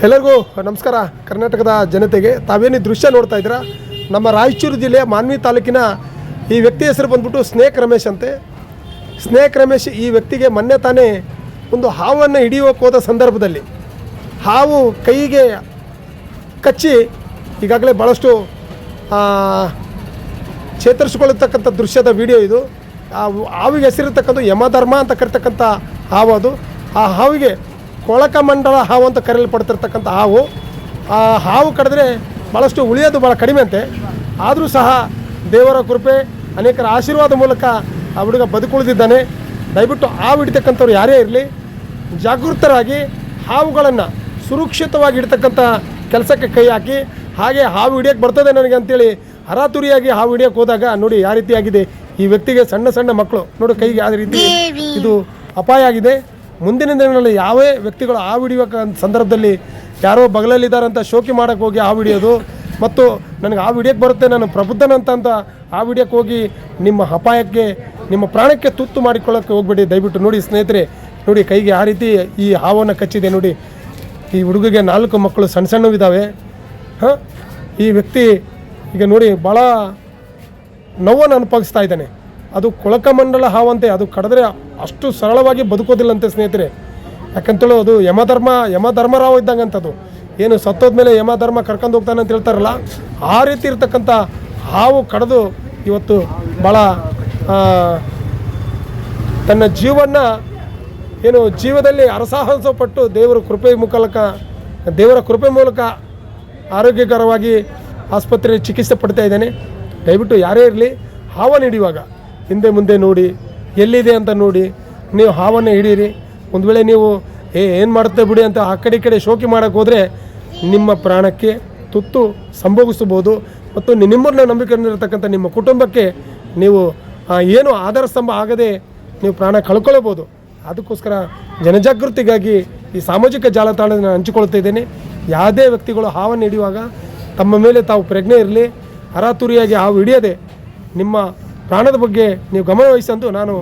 ಎಲ್ಲರಿಗೂ ನಮಸ್ಕಾರ. ಕರ್ನಾಟಕದ ಜನತೆಗೆ ತಾವೇನು ದೃಶ್ಯ ನೋಡ್ತಾ ಇದ್ದೀರಾ, ನಮ್ಮ ರಾಯಚೂರು ಜಿಲ್ಲೆಯ ಮಾನ್ವಿ ತಾಲೂಕಿನ ಈ ವ್ಯಕ್ತಿ ಹೆಸರು ಬಂದ್ಬಿಟ್ಟು ಸ್ನೇಕ್ ರಮೇಶ್ ಅಂತೆ. ಸ್ನೇಕ್ ರಮೇಶ್ ಈ ವ್ಯಕ್ತಿಗೆ ಮೊನ್ನೆ ತಾನೇ ಒಂದು ಹಾವನ್ನು ಹಿಡಿಯೋಕೆ ಹೋದ ಸಂದರ್ಭದಲ್ಲಿ ಹಾವು ಕೈಗೆ ಕಚ್ಚಿ ಈಗಾಗಲೇ ಭಾಳಷ್ಟು ಚೇತರಿಸಿಕೊಳ್ಳತಕ್ಕಂಥ ದೃಶ್ಯದ ವಿಡಿಯೋ ಇದು. ಆ ಹಾವಿಗೆ ಹೆಸರಿರ್ತಕ್ಕಂಥ ಯಮಧರ್ಮ ಅಂತ ಕರಿತಕ್ಕಂಥ ಹಾವು ಅದು. ಆ ಹಾವಿಗೆ ಕೊಳಕಮಂಡಲ ಹಾವು ಅಂತ ಕರೆಯಲ್ಪಡ್ತಿರ್ತಕ್ಕಂಥ ಹಾವು. ಆ ಹಾವು ಕಡಿದ್ರೆ ಭಾಳಷ್ಟು ಉಳಿಯೋದು ಭಾಳ ಕಡಿಮೆ ಅಂತೆ. ಆದರೂ ಸಹ ದೇವರ ಕೃಪೆ, ಅನೇಕರ ಆಶೀರ್ವಾದ ಮೂಲಕ ಆ ಹುಡುಗ ಬದುಕುಳಿದಿದ್ದಾನೆ. ದಯವಿಟ್ಟು ಹಾವು ಹಿಡಿತಕ್ಕಂಥವ್ರು ಯಾರೇ ಇರಲಿ, ಜಾಗೃತರಾಗಿ ಹಾವುಗಳನ್ನು ಸುರಕ್ಷಿತವಾಗಿ ಇಡ್ತಕ್ಕಂಥ ಕೆಲಸಕ್ಕೆ ಕೈ ಹಾಕಿ, ಹಾಗೆ ಹಾವು ಹಿಡಿಯೋಕ್ಕೆ ಬರ್ತದೆ ನನಗೆ ಅಂತೇಳಿ ಹರಾತುರಿಯಾಗಿ ಹಾವು ಹಿಡಿಯೋಕ್ಕೆ ಹೋದಾಗ ನೋಡಿ ಯಾವ ರೀತಿಯಾಗಿದೆ. ಈ ವ್ಯಕ್ತಿಗೆ ಸಣ್ಣ ಸಣ್ಣ ಮಕ್ಕಳು ನೋಡಿ ಕೈಗೆ ಯಾವ ರೀತಿ ಇದು ಅಪಾಯ ಆಗಿದೆ. ಮುಂದಿನ ದಿನಗಳಲ್ಲಿ ಯಾವೇ ವ್ಯಕ್ತಿಗಳು ಹಾವು ಹಿಡಿಯೋ ಸಂದರ್ಭದಲ್ಲಿ ಯಾರೋ ಬಗಲಲ್ಲಿದ್ದಾರಂತ ಶೋಕಿ ಮಾಡೋಕ್ಕೆ ಹೋಗಿ ಹಾವು ಹಿಡಿಯೋದು, ಮತ್ತು ನನಗೆ ಹಾವು ಹಿಡಿಯೋಕ್ಕೆ ಬರುತ್ತೆ, ನಾನು ಪ್ರಬುದ್ಧನಂತ ಹಾವು ಹಿಡಿಯೋಕ್ಕೆ ಹೋಗಿ ನಿಮ್ಮ ಅಪಾಯಕ್ಕೆ, ನಿಮ್ಮ ಪ್ರಾಣಕ್ಕೆ ತುತ್ತು ಮಾಡಿಕೊಳ್ಳೋಕ್ಕೆ ಹೋಗ್ಬೇಡಿ. ದಯವಿಟ್ಟು ನೋಡಿ ಸ್ನೇಹಿತರೆ, ನೋಡಿ ಕೈಗೆ ಯಾವ ರೀತಿ ಈ ಹಾವನ್ನು ಕಚ್ಚಿದೆ ನೋಡಿ. ಈ ಹುಡುಗಿಗೆ 4 ಮಕ್ಕಳು ಸಣ್ಣ ಸಣ್ಣವಿದ್ದಾವೆ. ಈ ವ್ಯಕ್ತಿ ಈಗ ನೋಡಿ ಭಾಳ ನೋವನ್ನು ಅನುಭವಿಸ್ತಾ ಇದ್ದಾನೆ. ಅದು ಕೊಳಕಮಂಡಲ ಹಾವಂತೆ, ಅದು ಕಡಿದ್ರೆ ಅಷ್ಟು ಸರಳವಾಗಿ ಬದುಕೋದಿಲ್ಲಂತೆ ಸ್ನೇಹಿತರೆ. ಯಾಕಂತೇಳಿ ಅದು ಯಮಧರ್ಮರಾವ್ ಇದ್ದಂಗಂಥದ್ದು. ಏನು ಸತ್ತೋದ್ಮೇಲೆ ಯಮಧರ್ಮ ಕರ್ಕೊಂಡು ಹೋಗ್ತಾನೆ ಅಂತ ಹೇಳ್ತಾರಲ್ಲ, ಆ ರೀತಿ ಇರ್ತಕ್ಕಂಥ ಹಾವು ಕಡಿದು ಇವತ್ತು ಭಾಳ ತನ್ನ ಜೀವನ ಏನು ಜೀವದಲ್ಲಿ ಹರಸಾಹಸ ಪಟ್ಟು ದೇವರ ಕೃಪೆ ಮೂಲಕ ಆರೋಗ್ಯಕರವಾಗಿ ಆಸ್ಪತ್ರೆಯಲ್ಲಿ ಚಿಕಿತ್ಸೆ ಪಡ್ತಾ ಇದ್ದಾನೆ. ದಯವಿಟ್ಟು ಯಾರೇ ಇರಲಿ, ಹಾವನ್ನು ಹಿಡಿಯುವಾಗ ಹಿಂದೆ ಮುಂದೆ ನೋಡಿ, ಎಲ್ಲಿದೆ ಅಂತ ನೋಡಿ ನೀವು ಹಾವನ್ನು ಹಿಡೀರಿ. ಒಂದು ವೇಳೆ ನೀವು ಏನು ಮಾಡುತ್ತೆ ಬಿಡಿ ಅಂತ ಆ ಕಡೆ ಶೋಕಿ ಮಾಡೋಕ್ಕೆ ಹೋದರೆ ನಿಮ್ಮ ಪ್ರಾಣಕ್ಕೆ ತುತ್ತು ಸಂಭವಿಸಬಹುದು, ಮತ್ತು ನಿಮ್ಮನ್ನ ನಂಬಿಕೊಂಡಿರತಕ್ಕಂಥ ನಿಮ್ಮ ಕುಟುಂಬಕ್ಕೆ ನೀವು ಏನು ಆಧಾರ ಸ್ತಂಭ ಆಗದೆ ನೀವು ಪ್ರಾಣ ಕಳ್ಕೊಳ್ಳಬಹುದು. ಅದಕ್ಕೋಸ್ಕರ ಜನಜಾಗೃತಿಗಾಗಿ ಈ ಸಾಮಾಜಿಕ ಜಾಲತಾಣವನ್ನು ಹಂಚಿಕೊಳ್ತಾ ಇದ್ದೇನೆ. ಯಾವುದೇ ವ್ಯಕ್ತಿಗಳು ಹಾವನ್ನು ಹಿಡಿಯುವಾಗ ತಮ್ಮ ಮೇಲೆ ತಾವು ಪ್ರಜ್ಞೆ ಇರಲಿ, ಹರಾತುರಿಯಾಗಿ ಹಾವು ಹಿಡಿಯದೆ ನಿಮ್ಮ ಪ್ರಾಣದ ಬಗ್ಗೆ ನೀವು ಗಮನ ವಹಿಸಂದು ನಾನು